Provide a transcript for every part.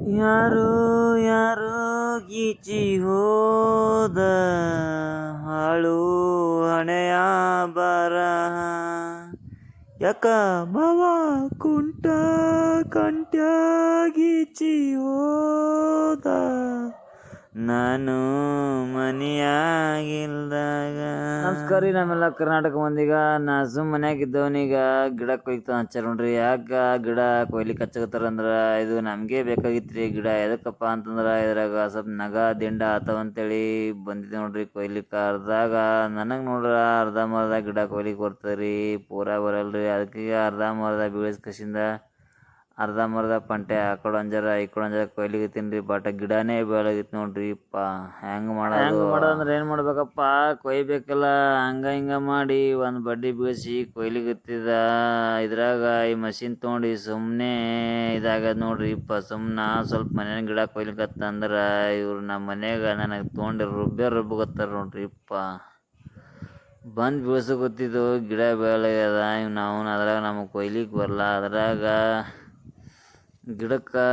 ಯಾರೋ ಯಾರೋ ಗೀಚಿ ಹೋದ ಹಾಳು ಹಣೆಯ ಬರಹ ಯಾಕ ಮಾವ ಕುಂಟ ಕಂಟ್ಯಾಗೀಚಿ ಹೋದ ನಾನು ಮನೆಯಾಗಿಲ್ದಾಗ. ನಮಸ್ಕಾರ ರೀ, ನಮ್ಮೆಲ್ಲ ಕರ್ನಾಟಕ ಮಂದಿಗ. ನಾ ಮನ್ಯಾಗ ಇದ್ದವನೀಗ ಗಿಡ ಕೊಯ್ತು ಹಚ್ಚಾರ ನೋಡ್ರಿ. ಯಾಕ ಗಿಡ ಕೊಯ್ಲಿಕ್ಕೆ ಹಚ್ಚಕತ್ತಾರ ಅಂದ್ರೆ ಇದು ನಮಗೆ ಬೇಕಾಗಿತ್ತು ರೀ. ಗಿಡ ಎದಕ್ಕಪ್ಪ ಅಂತಂದ್ರೆ ಇದ್ರಾಗ ಸ್ವಲ್ಪ ನಗ ದಿಂಡ ಆತವಂತೇಳಿ ಬಂದಿದೆ ನೋಡ್ರಿ ಕೊಯ್ಲಿಕ್ಕೆ. ಅರ್ಧಾಗ ನನಗೆ ನೋಡ್ರ ಅರ್ಧಂಬರ್ಧ ಗಿಡ ಕೊಯ್ಲಿಕ್ಕೆ ಬರ್ತದೆ ರೀ, ಪೂರಾ ಬರಲ್ರಿ. ಅದಕ್ಕೆ ಅರ್ಧಂಬರ್ಧ ಬೀಳಿಸ್ಕಸಿಂದ ಅರ್ಧಂಬರ್ಧ ಪಂಟೆ ಆ ಕಡೆ ಒಂಜರ ಈ ಕಡೆ ಒಂಜರ ಕೊಯ್ಲಿಗೆ ತಿನ್ರಿ. ಬಟ್ ಗಿಡನೇ ಬೆಳಗಿತ್ತು ನೋಡ್ರಿ. ಹೆಂಗೆ ಮಾಡೋದಂದ್ರೆ ಏನು ಮಾಡ್ಬೇಕಪ್ಪ, ಕೊಯ್ಬೇಕಲ್ಲ. ಹಂಗ ಮಾಡಿ ಒಂದು ಬಡ್ಡಿ ಬೀಳಿಸಿ ಕೊಯ್ಲಿಗತ್ತಿದ. ಇದ್ರಾಗ ಈ ಮಷಿನ್ ತೊಗೊಂಡು ಸುಮ್ಮನೆ ಇದಾಗದ ನೋಡ್ರಿ. ಸುಮ್ಮನೆ ಸ್ವಲ್ಪ ಮನೇನ ಗಿಡ ಕೊಯ್ಲಿಕತ್ತ ಅಂದ್ರೆ ಇವ್ರು ನಮ್ಮ ಮನ್ಯಾಗ ನನಗೆ ತೊಗೊಂಡು ರುಬ್ಬಗತ್ತಾರ ನೋಡ್ರಿ. ಬಂದು ಬೀಳ್ಸಗೊತ್ತಿದ್ದು ಗಿಡ ಬೆಳಗ್ಯದ. ನಾವು ಅದ್ರಾಗ ನಮಗೆ ಕೊಯ್ಲಿಕ್ಕೆ ಬರಲ್ಲ. ಅದ್ರಾಗ ಗಿಡಕ್ಕೆ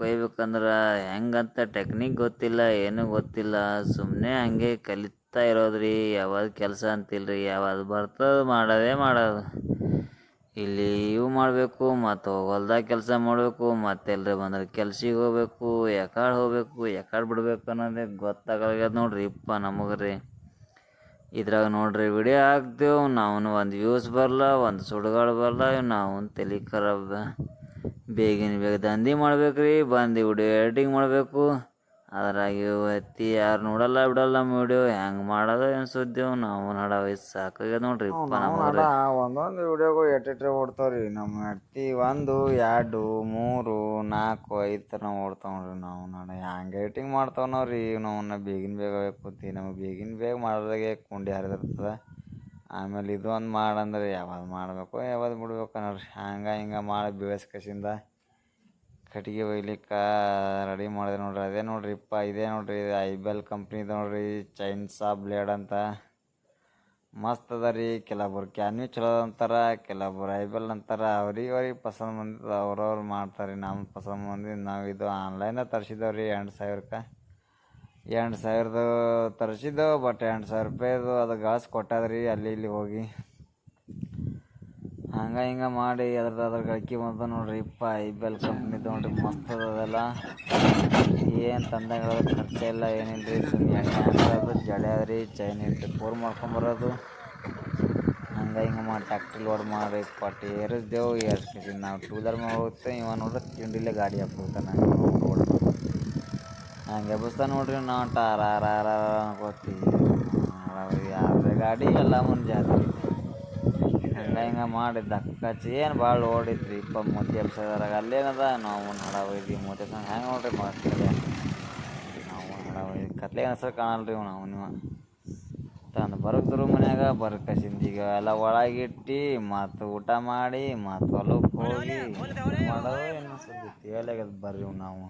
ಕೊಯ್ಬೇಕಂದ್ರೆ ಹೆಂಗಂತ ಟೆಕ್ನಿಕ್ ಗೊತ್ತಿಲ್ಲ, ಏನೂ ಗೊತ್ತಿಲ್ಲ. ಸುಮ್ಮನೆ ಹಂಗೆ ಕಲಿತಾ ಇರೋದ್ರಿ. ಯಾವ್ದು ಕೆಲಸ ಅಂತಿಲ್ರಿ, ಯಾವ್ದು ಬರ್ತದೆ ಮಾಡೋದು. ಇಲ್ಲಿ ಇವು ಮಾಡಬೇಕು, ಮತ್ತು ಹೊಲ್ದಾಗ ಕೆಲಸ ಮಾಡಬೇಕು, ಮತ್ತೆಲ್ಲರಿ ಬಂದ್ರೆ ಕೆಲ್ಸಿಗೆ ಹೋಗ್ಬೇಕು. ಯಾಕಡೆ ಹೋಗ್ಬೇಕು ಯಾಕಡೆ ಬಿಡ್ಬೇಕು ಅನ್ನೋದೇ ಗೊತ್ತಾಗಲ್ಗ್ಯದ ನೋಡ್ರಿ ನಮಗೆ ರೀ. ಇದ್ರಾಗ ನೋಡ್ರಿ ವಿಡಿಯೋ ಹಾಕ್ತೇವೆ, ನಾವು ಒಂದು ವ್ಯೂಸ್ ಬರಲ್ಲ, ಒಂದು ಸುಡುಗಾಡು ಬರಲ್ಲ. ನಾವು ತಲೆ ಖರಾಬ್. ಬೇಗ ದಂಧೆ ಮಾಡ್ಬೇಕ್ರಿ. ಬಂದು ವಿಡಿಯೋ ಎಡಿಟಿಂಗ್ ಮಾಡಬೇಕು. ಅದ್ರಾಗ ಎತ್ತಿ ಯಾರು ನೋಡಲ್ಲ ಬಿಡಲ್ಲ ನಮ್ಮ ವಿಡಿಯೋ. ಹೆಂಗೆ ಮಾಡೋದು ಏನು ಸುದ್ದಿ ನಾವು ನಡವ ಸಾಕಾಗ್ಯದ ನೋಡ್ರಿ ನಮಗೆ. ಒಂದೊಂದು ವಿಡಿಯೋಗಳು ಎಟ್ಟಿಟ್ರೆ ಓಡ್ತಾವ್ರಿ. ನಮ್ಮ ಎತ್ತಿ 1 2 3 4 5 ಥರ ಓಡ್ತಾವ ನೋಡ್ರಿ. ನಾವು ಹ್ಯಾಂಗೆ ಎಡಿಟಿಂಗ್ ಮಾಡ್ತಾವನವ್ರಿ. ನಾವು ಬೇಗ ಕೂತಿ ನಮಗೆ ಬೇಗ ಮಾಡೋದಾಗೆ ಕುಂಡಿ ಹರಿದಿರ್ತದೆ. ಆಮೇಲೆ ಇದು ಒಂದು ಮಾಡಂದ್ರೆ ಯಾವ್ದು ಮಾಡಬೇಕು ಯಾವ್ದು ಬಿಡ್ಬೇಕು ನೋಡ್ರಿ. ಹಿಂಗೆ ಮಾಡಿ ಬೀಳಿಸ್ಕಸಿಂದ ಕಟ್ಟಿಗೆ ಒಯ್ಲಿಕ್ಕೆ ರೆಡಿ ಮಾಡಿದೆ ನೋಡ್ರಿ. ಅದೇ ನೋಡ್ರಿ ಇದೇ ನೋಡ್ರಿ IBEL ಕಂಪ್ನಿದು ನೋಡ್ರಿ ಚೈನ್ಸಾ ಬ್ಲೇಡ್ ಅಂತ. ಮಸ್ತ್ ಅದ ರೀ. ಕೆಲವೊಬ್ರು ಕ್ಯಾನ್ವಿ ಚಲೋ ಅಂತಾರೆ, ಕೆಲವೊಬ್ರು IBEL ಅಂತಾರೆ. ಅವ್ರಿಗೆ ಪಸಂದ್ ಬಂದಿದ್ದು ಅವ್ರವ್ರು ಮಾಡ್ತಾರೆ. ನಮ್ಮ ಪಸಂದ್ ಬಂದಿದ್ದು ನಾವು ಇದು ಆನ್ಲೈನಾಗ ತರಿಸಿದ್ದೇವೆ ರೀ. 2,000 ತರಿಸಿದ್ದೆವು. ಬಟ್ 2,000 ರೂಪಾಯಿದು ಅದು ಗಾಸ್ ಕೊಟ್ಟದ್ರಿ ಅಲ್ಲಿ ಇಲ್ಲಿ ಹೋಗಿ. ಹಿಂಗೆ ಮಾಡಿ ಅದ್ರ ಗಳಿಕೆ ಬಂದ ನೋಡ್ರಿ. IBEL ಕಂಪ್ನಿದು ನೋಡ್ರಿ ಮಸ್ತ್ ಅದೆಲ್ಲ. ಏನು ತಂದಾಗ ಖರ್ಚೆ ಇಲ್ಲ ಏನಿಲ್ಲ ರೀ. ಸುಮ್ಮನೆ ಎಣ್ಣೆ ಹಾಕೋದು ಜಡೆ ಅದ್ರಿ, ಚೈನ್ ಇಟ್ಟು ಪೂರ್ ಮಾಡ್ಕೊಂಬರೋದು. ಹಿಂಗೆ ಮಾಡಿ ಟ್ಯಾಕ್ಟ್ರಿ ಲೋಡ್ ಮಾಡಿ ಏರಿಸ್ದೆವು. ಏರ್ಸ್ಕೇಸಿ ನಾವು 2 ವೀಲರ್ ಮೇಲೆ ಹೋಗ್ತೇವೆ. ಇವ ನೋಡ್ರಿ ತಿಂಡಿಲೇ ಗಾಡಿ ಹಾಕ್ಬಿಡ್ತಾನೆ. ಹಂಗೆ ಎಬ್ಬಿಸ್ತಾ ನೋಡ್ರಿ. ನಾವು ಟಾರ ಅನ್ಕೋತೀವಿ. ಯಾವುದೇ ಗಾಡಿ ಎಲ್ಲ ಮುಂದೆ ಜಾತ್ರೆ. ಹಿಂಗೆ ಮಾಡಿ ದಕ್ಕಚ್ಚಿ ಏನು ಭಾಳ ಓಡಿದ್ರಿ. ಮೂತಿ ಎಬ್ಸೋದ್ರಾಗ ಅಲ್ಲೇನದ ನಾವು ಒಯ್ದು ಮೂತಿ ಹೆಂಗೆ ನೋಡ್ರಿ ಮಕ್ಕಳೇ. ನಾವು ಕತ್ಲೆ ಅನ್ಸೋದು ಕಾಣಲ್ರಿ. ನೀವು ತಂದು ಬರಕ್ದ್ರು ಮನ್ಯಾಗ ಬರಕಸಿಂದ ಈಗ ಎಲ್ಲ ಒಳಗಿಟ್ಟು ಮತ್ತು ಊಟ ಮಾಡಿ ಮತ್ತು ಹೊಲಕ್ಕೆ ಹೋಗಿ ಮಾಡೋದು ಏನು ಸುದ್ದಿ ತೇಲಾಗ್ಯದ ಬರ್ರಿ. ನಾವು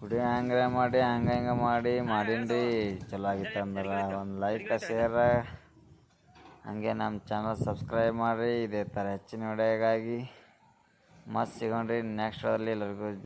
ವಿಡಿಯೋ ಹಿಂಗೆ ಮಾಡೀನಿ. ಚಲೋ ಆಗಿತ್ತು ಅಂದ್ರೆ ಒಂದು ಲೈಕ್ ಶೇರ್ ಹಾಗೆ ನಮ್ಮ ಚಾನಲ್ ಸಬ್ಸ್ಕ್ರೈಬ್ ಮಾಡಿರಿ. ಇದೇ ಥರ ಹೆಚ್ಚಿನ ವಿಡಿಯೋಗಾಗಿ ಮಸ್ತ್ ಸಿಗೋಣ್ರಿ ನೆಕ್ಸ್ಟ್ ಅಲ್ಲಿ ಎಲ್ಲರಿಗೂ.